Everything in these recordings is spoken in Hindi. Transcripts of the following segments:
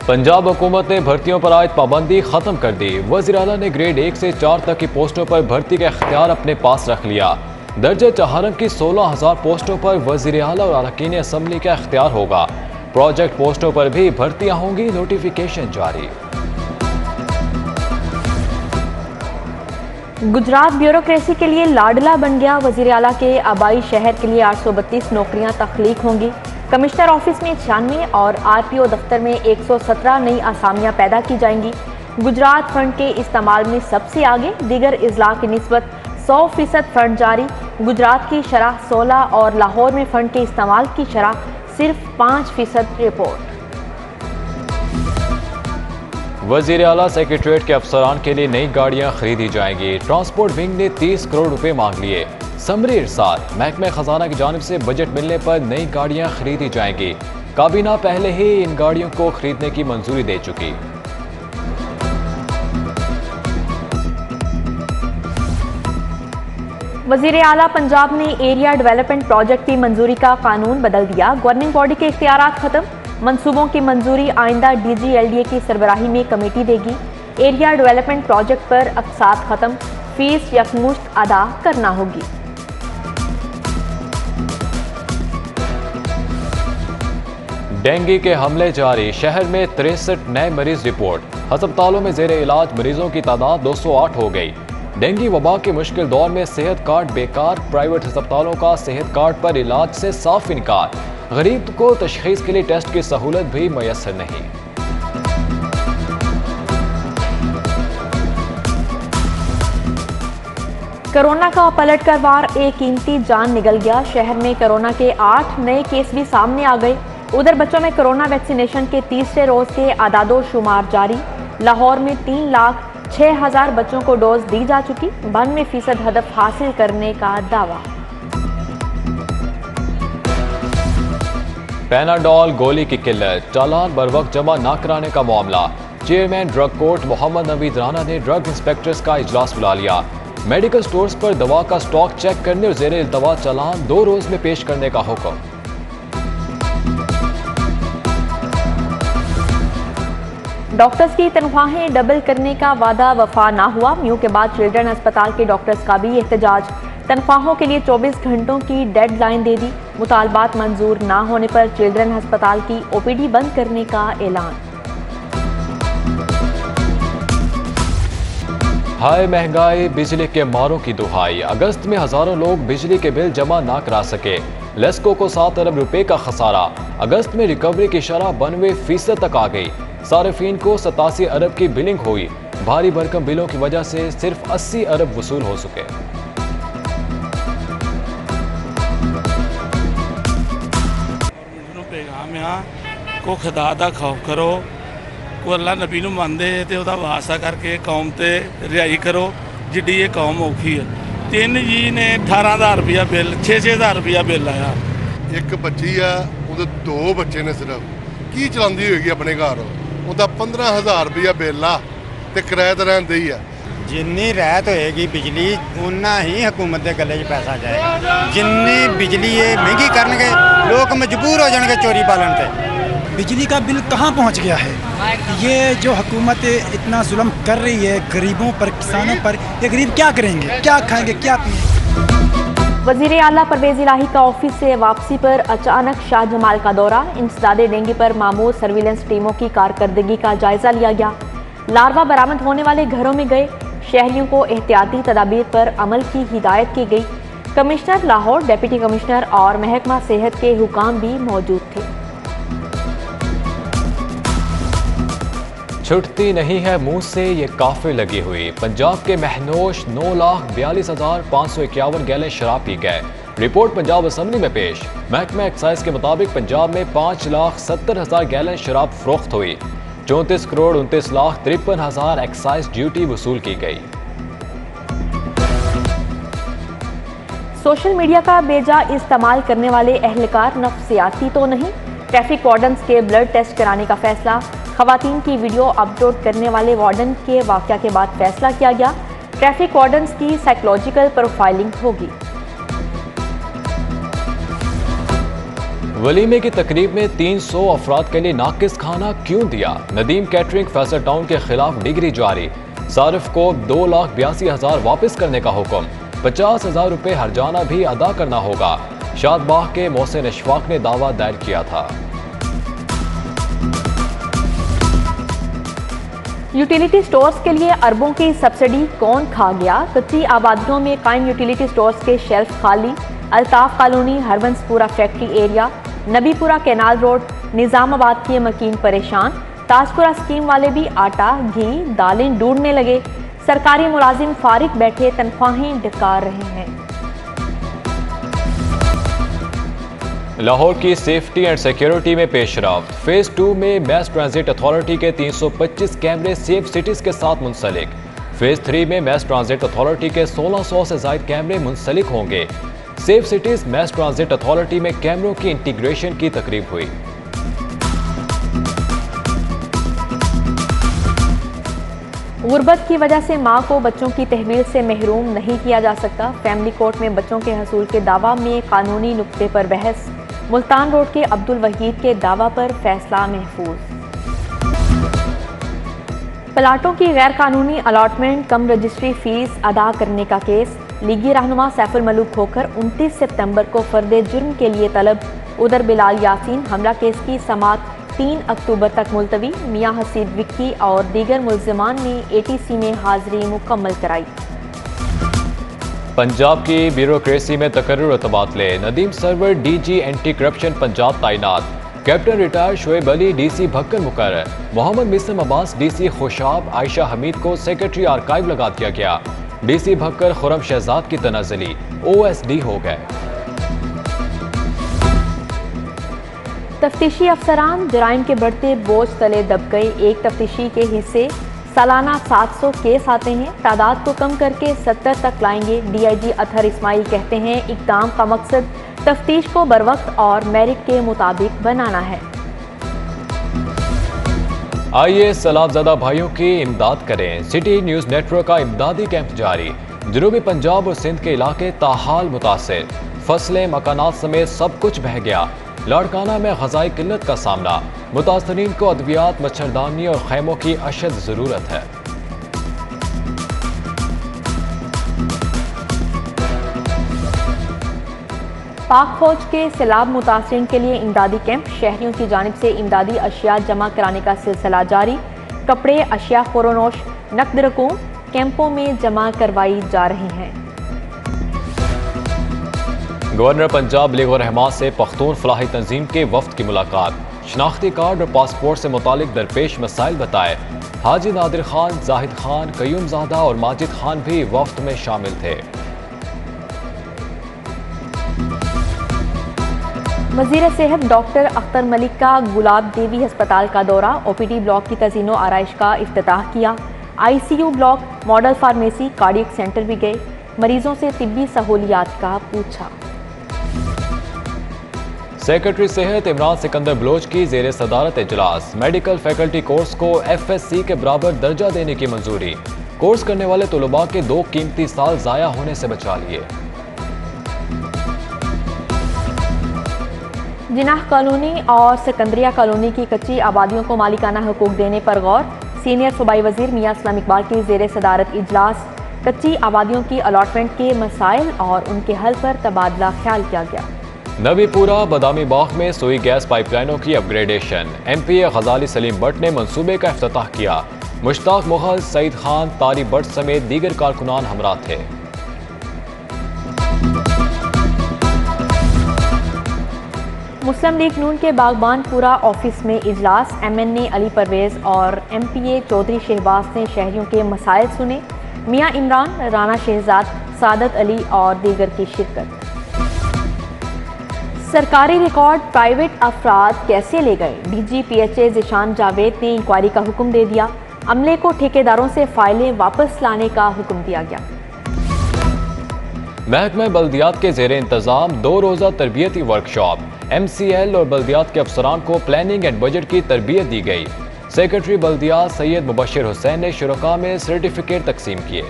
पंजाब हुकूमत ने भर्तियों पर आयद पाबंदी खत्म कर दी। वज़ीर आला ने ग्रेड 1 से 4 तक की पोस्टों पर भर्ती का इख्तियार अपने पास रख लिया। दर्जे चहारम की 16,000 पोस्टों पर वज़ीर आला और अरकान असम्बली का इख्तियार होगा। प्रोजेक्ट पोस्टों पर भी भर्तियां होंगी, नोटिफिकेशन जारी। गुजरात ब्यूरोक्रेसी के लिए लाडला बन गया। वज़ीर आला के आबाई शहर के लिए 832 नौकरियां तख्लीक होंगी। कमिश्नर ऑफिस में 96 और RPO दफ्तर में 117 नई आसामियां पैदा की जाएंगी। गुजरात फंड के इस्तेमाल में सबसे आगे, दीगर अजला की निस्बत 100% फंड जारी। गुजरात की शरह 16 और लाहौर में फंड के इस्तेमाल की शरह सिर्फ 5% रिपोर्ट। वज़ीर आला सेक्रेटरीट के अफसरान के लिए नई गाड़ियां खरीदी जाएंगी। ट्रांसपोर्ट विंग ने 30 करोड़ रुपए मांग लिए। समरी इरसाल, महकमा खजाना की जानिब से बजट मिलने पर नई गाड़ियां खरीदी जाएंगी। काबीना पहले ही इन गाड़ियों को खरीदने की मंजूरी दे चुकी। वज़ीर आला पंजाब ने एरिया डेवलपमेंट प्रोजेक्ट की मंजूरी का कानून बदल दिया। गवर्निंग बॉडी के इख्तियारात खत्म। मंसूबों की मंजूरी आइंदा DG LDA की सरबराही में कमेटी देगी। एरिया डेवलपमेंट प्रोजेक्ट पर अक़सात खत्म। फीस यकमुश्त अदा करना होगी। डेंगू के हमले जारी। शहर में 63 नए मरीज रिपोर्ट। अस्पतालों में जेर इलाज मरीजों की तादाद 208 हो गई। डेंगू वबा के मुश्किल दौर में सेहत कार्ड बेकार। प्राइवेट अस्पतालों का सेहत कार्ड पर इलाज से साफ इनकार। गरीब को तशखीस के लिए टेस्ट की सहूलत भी मैसर नहीं। कोरोना का पलटकर वार, एक कीमती जान निकल गया। शहर में कोरोना के 8 नए केस भी सामने आ गए। उधर बच्चों में कोरोना वैक्सीनेशन के तीसरे रोज के आदादो शुमार जारी। लाहौर में 3,06,000 बच्चों को डोज दी जा चुकी। 92% हदफ हासिल करने का दावा। पैनाडोल गोली की किल्लत, चालान बर वक्त जमा न कराने का मामला। Chairman drug court Mohammad Naveed Rana ने ड्रग इंस्पेक्टर्स का इजलास बुला लिया। मेडिकल स्टोर्स पर दवा का स्टॉक चेक करने और जेर इल्तवा चालान 2 रोज में पेश करने का हुक्म। डॉक्टर्स की तनख्वाहें डबल करने का वादा वफा ना हुआ। म्यू के बाद चिल्ड्रन अस्पताल के डॉक्टर्स का भी एहतजाज। तनख्वाहों के लिए 24 घंटों की डेडलाइन दे दी। मुतालबात मंजूर ना होने पर चिल्ड्रन अस्पताल की OPD बंद करने का ऐलान। हाय महंगाई, बिजली के मारों की दुहाई। अगस्त में हजारों लोग बिजली के बिल जमा ना करा सके। लेस्को को 7 अरब रुपए का खसारा। अगस्त में रिकवरी की शरह 92% तक आ गई। सार्फिन को 87 अरब की बिलिंग हुई। भारी भरकम बिलों की वजह से सिर्फ 80 अरब वसूल हो सके। पैगाम को खुदा दा खौफ करो, को अल्लाह नबी नूं मनदे ते ओहदा वास्ता करके कौम ते रिहाई करो जिड्डी ये कौम औखी है। 3 जी ने 18,000 रुपया बिल, 6-6,000 रुपया बिल आया। एक बच्ची आ, ਉਹਦੇ 2 ਬੱਚੇ ਨੇ ਸਿਰਫ। ਕੀ ਚਲਾਉਂਦੀ ਹੋਏਗੀ ਆਪਣੇ ਘਰ? ਉਹਦਾ 15,000 रुपया बिल आ ਤੇ ਕਿਰਾਏ ਤੇ ਰਹਿੰਦੇ ਹੀ ਆ। जिन्नी राहत होएगी बिजली उन्ना ही हुकूमत के गले च पैसा जाएगा। जिन्नी बिजली ये महंगी करनगे लोग मजबूर हो जाएंगे चोरी पालन से। बिजली का बिल कहाँ पहुँच गया है? ये जो हुकूमत इतना जुल्म कर रही है गरीबों पर, किसानों पर, ये गरीब क्या करेंगे, क्या खाएंगे, क्या पिएंगे? वज़ीर आला परवेज़ इलाही का ऑफिस से वापसी पर अचानक शाह जमाल का दौरा। इंसदादे डेंगू पर मामूर सर्विलेंस टीमों की कारकर्दगी का जायजा लिया गया। लार्वा बरामद होने वाले घरों में गए। शहरियों को एहतियाती तदाबीर पर अमल की हिदायत की गई। कमिश्नर लाहौर, डिप्टी कमिश्नर और महकमा सेहत के हुकाम भी मौजूद थे। छुटती नहीं है मुंह से ये काफिर लगी हुई। पंजाब के महनोश 9,42,551 गैलन शराब पी गए। रिपोर्ट पंजाब असम्बली में पेश। महकमा एक्साइज के मुताबिक पंजाब में 5,70,000 गैलन शराब फरोख्त हुई। 34 करोड़ 29,53,000 एक्साइज ड्यूटी वसूल की गई। सोशल मीडिया का बेजा इस्तेमाल करने वाले अहलकार नफ्सियाती तो नहीं। ट्रैफिक वार्डन्स के ब्लड टेस्ट कराने का फैसला। खवातीन की वीडियो अपलोड करने वाले वार्डन के वाक़या के बाद फैसला किया गया। ट्रैफिक वार्डन्स की साइकोलॉजिकल प्रोफाइलिंग होगी। वलीमे की तकरीब में 300 अफराद के लिए नाकिस खाना क्यों दिया? नदीम कैटरिंग फैसल टाउन के खिलाफ डिग्री जारी। सारिफ को 2,82,000 वापस करने का हुक्म। 50,000 रुपये हरजाना भी अदा करना होगा। शादबाग के मोहसिन इशफाक ने दावा दायर किया था। यूटिलिटी स्टोर्स के लिए अरबों की सब्सिडी कौन खा गया? कच्ची आबादियों में कायम यूटिलिटी स्टोर्स के शेल्फ खाली। Altaf colony, Harbanspura factory area, Nabipura canal road, Nizamabad के मकीन परेशान। ताजपुरा स्कीम वाले भी आटा, घी, दालें ढूंढने लगे। सरकारी मुलाजिम फारिग बैठे तनख्वाहें डकार रहे हैं। लाहौर की सेफ्टी एंड सिक्योरिटी में पेशरफ्त। फेज 2 में मैस ट्रांजिट अथॉरिटी के 325 कैमरे सेफ सिटीज के साथ मुंसलिक। फेज 3 में मैस ट्रांजिट अथॉरिटी के 1600 से ज्यादा कैमरे मुंसलिक होंगे। Safe cities mass transit authority में कैमरों की इंटीग्रेशन की तकरीब हुई। गुर्बत की वजह से मां को बच्चों की तहवील से महरूम नहीं किया जा सकता। फैमिली कोर्ट में बच्चों के हसूल के दावा में कानूनी नुक्ते पर बहस। मुल्तान रोड के अब्दुल वहीद के दावा पर फैसला महफूज। प्लाटों की गैर कानूनी अलॉटमेंट कम रजिस्ट्री फीस अदा करने का केस। लीगी रहनुमा सैफुल मलूक होकर 29 सितंबर को फर्दे जुर्म के लिए तलब। उधर बिलाल यासीन हमला केस की समाअत 3 अक्टूबर तक मुलतवी। मियां हसीब विक्की और दीगर मुल्जिमान ने ATC में हाजिरी मुकम्मल कराई। पंजाब की ब्यूरोक्रेसी में तकर्रुर और तबादले। Nadeem Sarwar DG anti corruption Punjab तैनात। Captain retire Shoaib Ali DC Bhakkar मुकर्रर। मोहम्मद मिसम अब्बास DC खुशाब। आयशा हमीद को सेक्रेटरी आर्काइव लगा दिया गया। DC भक्कर खुरम शहजाद की तनाजली OSD हो गए। तफ्तीशी अफसरान जराइम के बढ़ते बोझ तले दब गए। एक तफ्तीशी के हिस्से सालाना 700 केस आते हैं। तादाद को कम करके 70 तक लाएंगे। DIG अतहर इस्माइल कहते हैं इक़दाम का मकसद तफ्तीश को बरवक्त और मेरिट के मुताबिक बनाना है। आइए सैलाबज़दा भाइयों की इमदाद करें। सिटी न्यूज़ नेटवर्क का इमदादी कैंप जारी। जनूबी पंजाब और सिंध के इलाके ताहाल मुतासिर। फसलें, मकानात समेत सब कुछ बह गया। लाड़काना में ग़ज़ाई किल्लत का सामना। मुतासरीन को अद्वियात, मच्छरदानी और खैमों की अशद ज़रूरत है। पाक फौज के सैलाब मुतासरीन के लिए इमदादी कैंप। शहरियों की जानिब से इमदादी अशिया जमा कराने का सिलसिला जारी। कपड़े, अशिया फ़रोनोश, नकद रकूम कैंपों में जमा करवाई जा रही हैं। गवर्नर पंजाब लीग और रहमान से पख्तून फलाही तंजीम के वफ्द की मुलाकात। शनाख्ती कार्ड और पासपोर्ट से मुतालिक दरपेश मसाइल बताए। हाजी नादिर खान, जाहिद खान, कयूम ज़ादा और माजिद खान भी वफ्द में शामिल थे। वज़ीर सेहत डॉक्टर अख्तर मलिक का गुलाब देवी अस्पताल का दौरा। OPD ब्लॉक की तज़ीनो आराइश का इफ्तिताह किया। ICU block, model pharmacy, cardiac centre भी गए। मरीजों से तिब्बी सहूलियात का पूछा। सेक्रेटरी सेहत इमरान सिकंदर बलोच की ज़ेरे सदारत इजलास। मेडिकल फैकल्टी कोर्स को FSC के बराबर दर्जा देने की मंजूरी। कोर्स करने वाले तलबा के 2 कीमती साल ज़ाया होने से बचा लिए। जिनाह कॉलोनी और सिकंदरिया कॉलोनी की कच्ची आबादियों को मालिकाना हुकूक देने पर गौर। सीनियर सूबाई वजीर मियां इस्लाम इकबाल की ज़ेरे सदारत इजलास। कच्ची आबादियों की अलॉटमेंट के मसाइल और उनके हल पर तबादला ख्याल किया गया। नबीपुरा बदामी बाग में सोई गैस पाइपलाइनों की अपग्रेडेशन। MPA गजाली सलीम भट्ट ने मंसूबे का इफ्तिताह किया। मुश्ताक मुगल, सईद खान, तारी भट्ट समेत दीगर कारकुनान हमरा थे। मुस्लिम लीग नून के बागबानपुरा ऑफिस में इजलास। MNA अली परवेज और MPA चौधरी शहबाज ने शहरियों के मसाइल सुने। मियां इमरान, राना शहजाद, सादत अली और दीगर की शिरकत। सरकारी रिकॉर्ड प्राइवेट अफराद कैसे ले गए? DG PHA ज़िशान जावेद ने इंक्वायरी का हुक्म दे दिया। अमले को ठेकेदारों से फाइलें वापस लाने का हुक्म दिया गया। महकमा बल्दियात के ज़ेरे इंतज़ाम 2 रोज़ा तरबियती वर्कशॉप। MCL और बल्दियात के अफसरान को प्लानिंग एंड बजट की तरबियत दी गई। सेक्रेटरी बल्दियात सैयद मुबशिर हुसैन ने शुरका में सर्टिफिकेट तकसीम किए।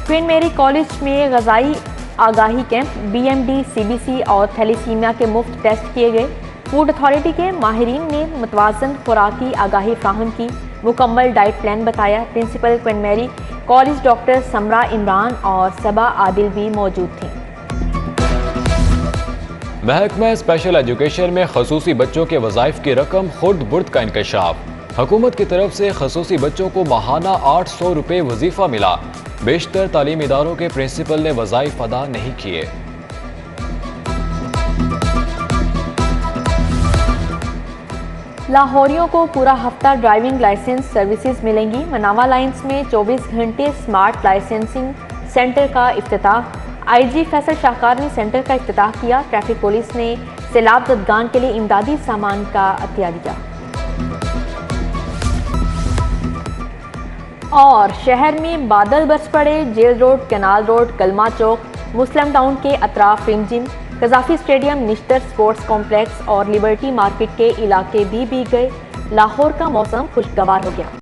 क्वीन मेरी कॉलेज में ग़ज़ाई आगाही कैंप, BMD, CBC और थैलीसीमिया के मुफ्त टेस्ट किए गए। फूड अथॉरिटी के माहिरीन ने मुतवाज़न खुराकी आगाही फ्राहम की, मुकम्मल डाइट प्लान बताया। Principal Queen Mary College doctor Samra Imran और सबा आदिल भी मौजूद थीं। महकमा स्पेशल एजुकेशन में खसूसी बच्चों के वज़ाइफ की रकम खुर्द बुर्द का इंकशाफ। हुकूमत की तरफ से खसूसी बच्चों को माहाना 800 रुपये वजीफा मिला। बेशतर तालीमी इदारों के प्रिंसिपल ने वज़ाइफ अदा नहीं किए। लाहौरियों को पूरा हफ्ता ड्राइविंग लाइसेंस सर्विसेज मिलेंगी। मनावा लाइन्स में 24 घंटे स्मार्ट लाइसेंसिंग सेंटर का इफ्तिताह। IG फैसल शाहकार ने सेंटर का इफ्तिताह किया। ट्रैफिक पुलिस ने सैलाब ज़दगान के लिए इमदादी सामान का अतिया दिया। और शहर में बादल बरस पड़े। जेल रोड, कैनाल रोड, कलमा चौक, मुस्लिम टाउन के अतराफ रिमझिम। Gaddafi stadium, Nishtar sports complex और लिबर्टी मार्केट के इलाके भी भीग गए। लाहौर का मौसम खुशगवार हो गया।